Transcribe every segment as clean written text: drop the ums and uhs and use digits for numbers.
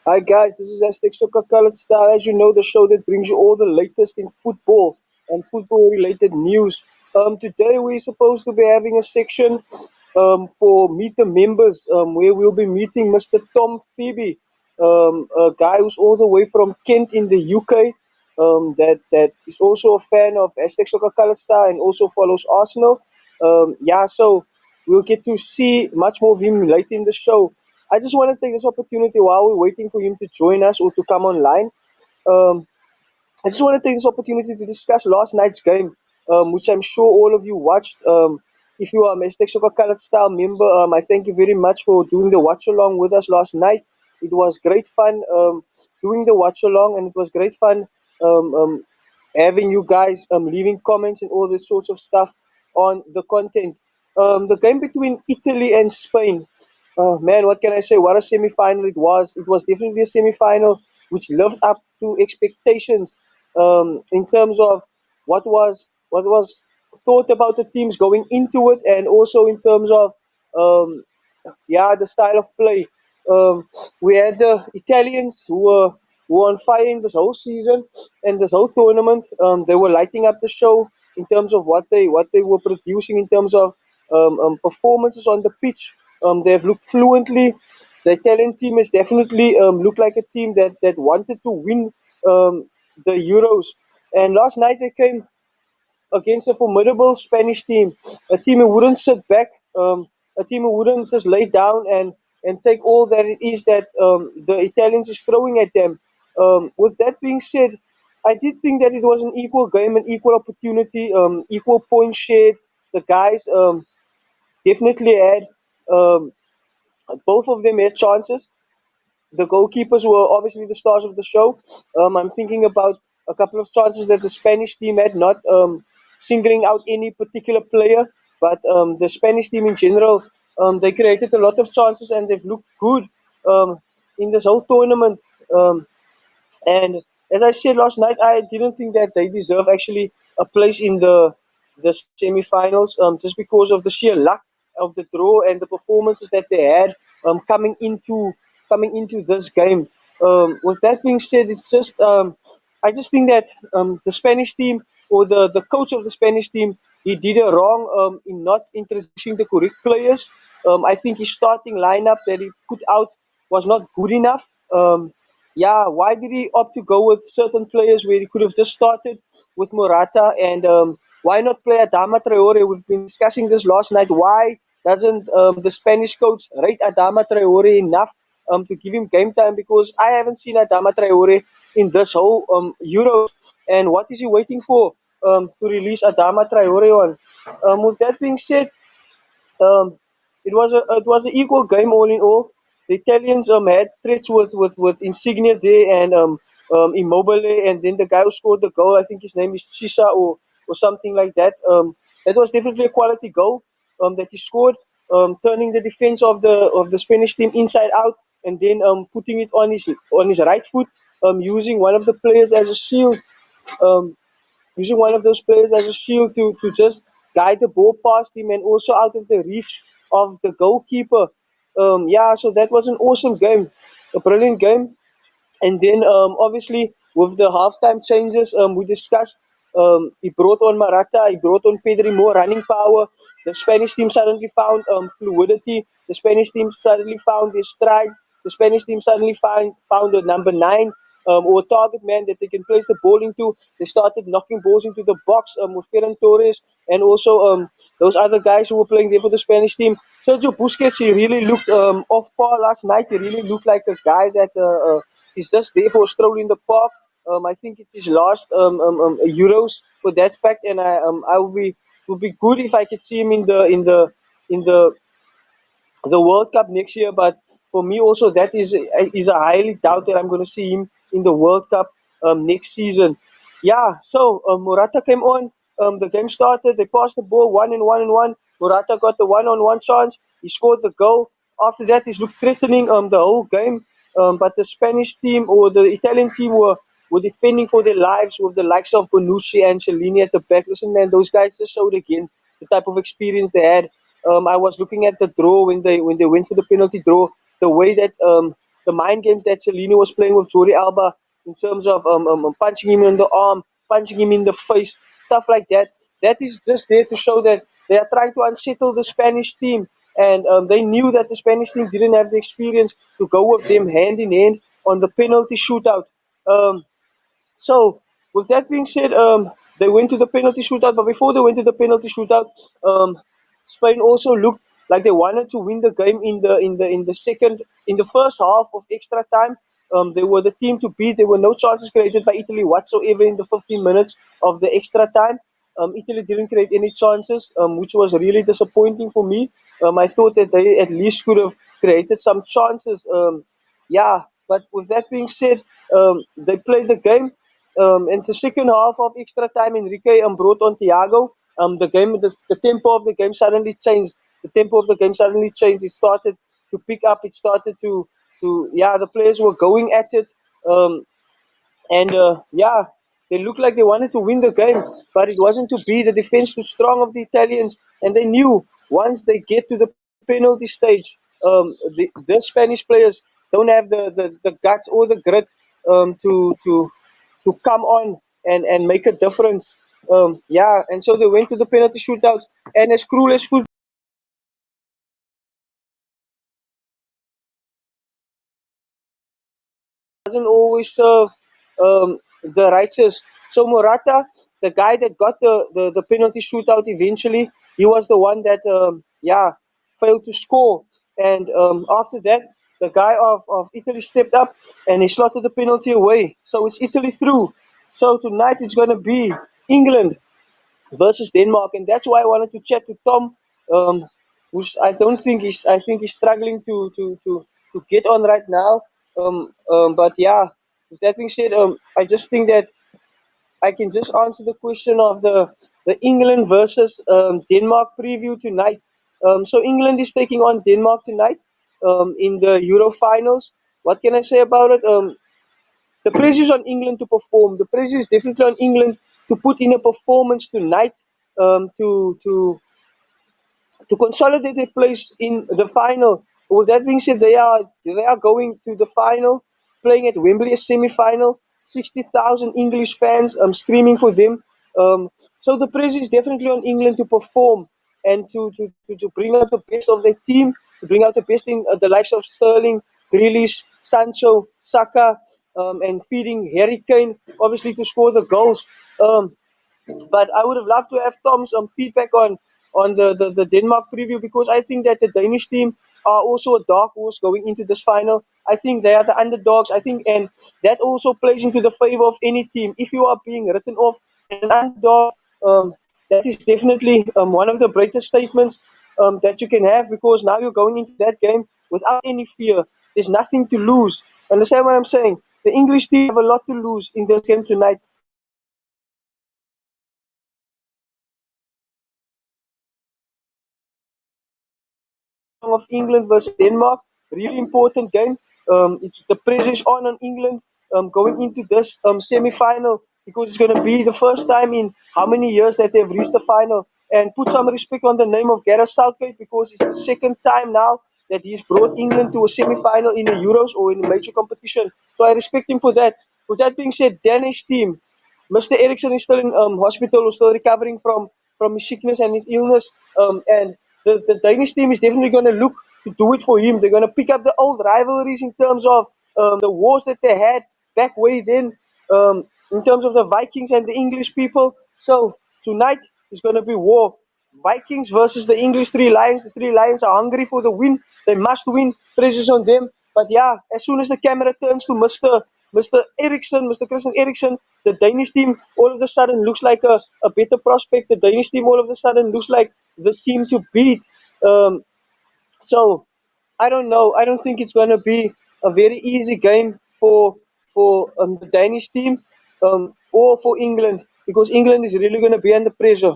Hi guys, this is SoccerKalitzStyle. As you know, the show that brings you all the latest in football and football-related news. Today we're supposed to be having a section for Meet the Members, where we'll be meeting Mr. Tom Pheby, a guy who's all the way from Kent in the UK. That is also a fan of #SoccerKalitzStyle and also follows Arsenal. So we'll get to see much more of him later in the show. I just want to take this opportunity while we're waiting for him to join us or to come online. Um, I just want to take this opportunity to discuss last night's game, which I'm sure all of you watched. If you are a Mr. Soccer Colored Style member, I thank you very much for doing the watch along with us last night. It was great fun doing the watch along, and it was great fun um, um, having you guys leaving comments and all this sorts of stuff on the content. The game between Italy and Spain. Man, what can I say? What a semi-final it was! It was definitely a semi-final which lived up to expectations in terms of what was thought about the teams going into it, and also in terms of um, the style of play. We had the Italians who were on fire in this whole season and this whole tournament. They were lighting up the show in terms of what they were producing in terms of performances on the pitch. They've looked fluently. The Italian team has definitely looked like a team that wanted to win the Euros. And last night they came against a formidable Spanish team, a team who wouldn't sit back, a team who wouldn't just lay down and take all that it is that the Italians is throwing at them. With that being said, I did think that it was an equal game, an equal opportunity, equal point shared. The guys definitely had um, both of them had chances. The goalkeepers were obviously the stars of the show. I'm thinking about a couple of chances that the Spanish team had, not singling out any particular player, but the Spanish team in general. They created a lot of chances and they've looked good um, in this whole tournament. And as I said last night, I didn't think that they deserve actually a place in the semi-finals, just because of the sheer luck of the draw and the performances that they had coming into this game. With that being said, it's just I just think that the Spanish team, or the coach of the Spanish team, he did a wrong in not introducing the correct players. I think his starting lineup that he put out was not good enough. Why did he opt to go with certain players where he could have just started with Morata? And why not play Adama Traore? We've been discussing this last night. Why doesn't the Spanish coach rate Adama Traore enough to give him game time? Because I haven't seen Adama Traore in this whole Euros. And what is he waiting for to release Adama Traore on? With that being said, um, it was an equal game all in all. The Italians had threats with Insigne there and Immobile, and then the guy who scored the goal, I think his name is Chisa or something like that. That was definitely a quality goal that he scored, turning the defense of the Spanish team inside out, and then putting it on his right foot, using one of the players as a shield. Um, Using one of those players as a shield to just guide the ball past him and also out of the reach of the goalkeeper. So that was an awesome game, a brilliant game. And then obviously with the halftime changes, we discussed. He brought on Marata, he brought on Pedri, more running power. The Spanish team suddenly found fluidity. The Spanish team suddenly found their stride. The Spanish team suddenly found a number nine or a target man that they can place the ball into. They started knocking balls into the box with Ferran Torres and also those other guys who were playing there for the Spanish team. Sergio Busquets, he really looked off par last night. He really looked like a guy that is just there for a stroll in the park. I think it's his last Euros for that fact, and I would be good if I could see him in the World Cup next year. But for me, also that is a highly doubt that I'm going to see him in the World Cup next season. Yeah. So Morata came on. The game started. They passed the ball one and one and one. Morata got the one-on-one chance. He scored the goal. After that, he's looked threatening the whole game. But the Spanish team or the Italian team were defending for their lives with the likes of Bonucci and Cellini at the back. Listen, man, those guys just showed again the type of experience they had. I was looking at the draw when they went for the penalty draw. The way that the mind games that Cellini was playing with Jordi Alba in terms of punching him in the arm, punching him in the face, stuff like that. That is just there to show that they are trying to unsettle the Spanish team, and they knew that the Spanish team didn't have the experience to go with them hand in hand on the penalty shootout. Um, so, with that being said, they went to the penalty shootout. But before they went to the penalty shootout, Spain also looked like they wanted to win the game in the first half of extra time. They were the team to beat. There were no chances created by Italy whatsoever in the 15 minutes of the extra time. Italy didn't create any chances, which was really disappointing for me. I thought that they at least could have created some chances. Yeah, but with that being said, they played the game. In the second half of extra time, Enrique brought on Thiago. The tempo of the game suddenly changed. The tempo of the game suddenly changed. It started to pick up. It started yeah, the players were going at it. Um, and yeah, they looked like they wanted to win the game, but it wasn't to be. The defense too strong of the Italians, and they knew once they get to the penalty stage, the Spanish players don't have the guts or the grit to come on and make a difference. Yeah, and so they went to the penalty shootouts, and as cruel as football doesn't always serve the righteous. So Morata, the guy that got the penalty shootout eventually, he was the one that yeah, failed to score. And after that, the guy of Italy stepped up and he slotted the penalty away. So it's Italy through. So tonight it's going to be England versus Denmark, and that's why I wanted to chat to Tom, who's I don't think he's I think he's struggling to get on right now. But yeah, with that being said, I just think that I can just answer the question of the England versus Denmark preview tonight. So England is taking on Denmark tonight in the Euro finals. What can I say about it? The pressure is on England to perform. The pressure is definitely on England to put in a performance tonight to consolidate their place in the final. With that being said, they are going to the final, playing at Wembley, a semi-final. 60,000 English fans screaming for them. So the pressure is definitely on England to perform and to bring out the best of their team, to bring out the best in the likes of Sterling, Grealish, Sancho, Saka, and feeding Harry Kane, obviously to score the goals. Um, but I would have loved to have Tom's feedback on the Denmark preview, because I think that the Danish team are also a dark horse going into this final. I think they are the underdogs. I think, and that also plays into the favor of any team. If you are being written off as an underdog, that is definitely one of the greatest statements that you can have, because now you're going into that game without any fear. There's nothing to lose. Understand what I'm saying? The English team have a lot to lose in this game tonight. Of England versus Denmark. Really important game. It's the pressure is on England going into this semi-final, because it's going to be the first time in how many years that they've reached the final. And put some respect on the name of Gareth Southgate, because it's the second time now that he's brought England to a semi-final in the Euros or in a major competition. So I respect him for that. With that being said, Danish team, Mr. Ericsson is still in hospital or still recovering from his sickness and his illness. And the Danish team is definitely going to look to do it for him. They're going to pick up the old rivalries in terms of the wars that they had back way then, in terms of the Vikings and the English people. So tonight is going to be war. Vikings versus the English Three Lions. The Three Lions are hungry for the win. They must win. Pressure's on them. But yeah, as soon as the camera turns to Mr. Ericsson, Mr. Christian Ericsson, the Danish team all of a sudden looks like a better prospect. The Danish team all of a sudden looks like the team to beat. Um, so I don't know. I don't think it's going to be a very easy game for the Danish team or for England, because England is really going to be under pressure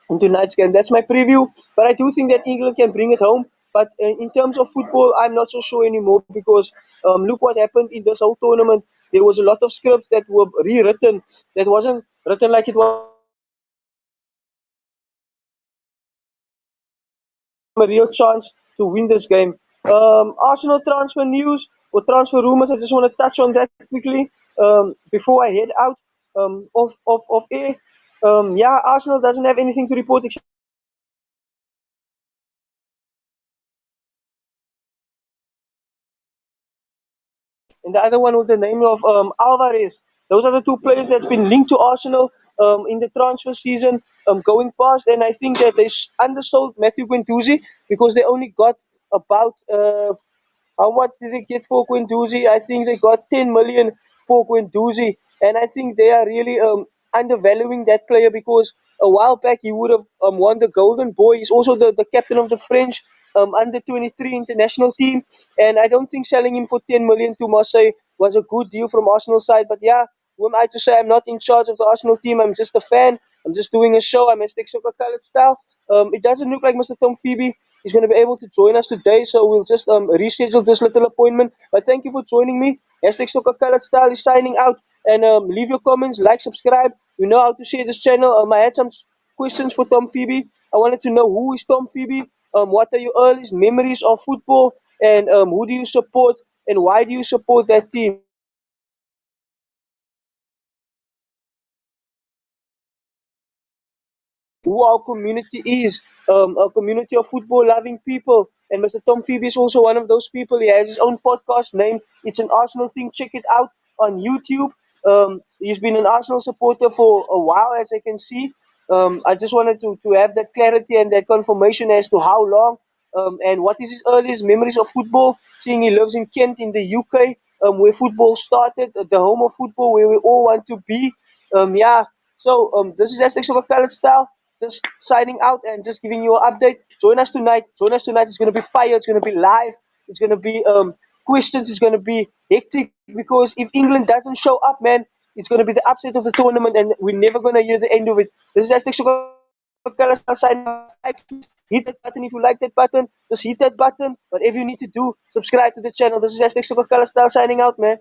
in tonight's game. That's my preview, but I do think that England can bring it home. But in terms of football, I'm not so sure anymore, because look what happened in this whole tournament. There was a lot of scripts that were rewritten, that wasn't written like it was a real chance to win this game. Arsenal transfer news. For transfer rumors, I just want to touch on that quickly before I head out of air. Yeah, Arsenal doesn't have anything to report except. And the other one with the name of Alvarez. Those are the two players that's been linked to Arsenal in the transfer season going past. And I think that they undersold Matthew Guendouzi because they only got about how much did they get for Guendouzi? I think they got 10 million for Guendouzi, and I think they are really undervaluing that player because a while back he would have won the Golden Boy. He's also the captain of the French under 23 international team, and I don't think selling him for 10 million to Marseille was a good deal from Arsenal side. But yeah, who am I to say I'm not in charge of the Arsenal team? I'm just a fan. I'm just doing a show. I'm #SoccerKalitzStyle. It doesn't look like Mr. Tom Pheby is going to be able to join us today, so we'll just reschedule this little appointment. But thank you for joining me. #SoccerKalitzStyle is signing out. And leave your comments, like, subscribe. You know how to share this channel. I had some questions for Tom Pheby. I wanted to know who is Tom Pheby, what are your earliest memories of football, and who do you support, and why do you support that team? Who our community is, a community of football loving people. And Mr. Tom Pheby is also one of those people. He has his own podcast named It's an Arsenal Thing. Check it out on YouTube. He's been an Arsenal supporter for a while, as I can see. I just wanted to have that clarity and that confirmation as to how long and what is his earliest memories of football, seeing he lives in Kent in the UK, where football started, the home of football, where we all want to be. Yeah, so this is Aspects of a Colored Style. Just signing out and just giving you an update. Join us tonight. Join us tonight. It's going to be fire. It's going to be live. It's going to be questions. It's going to be hectic because if England doesn't show up, man, it's going to be the upset of the tournament, and we're never going to hear the end of it. This is Aspects of a Colored Style signing out. Hit that button if you like that button. Just hit that button. Whatever you need to do, subscribe to the channel. This is Aspects of a Colored Style signing out, man.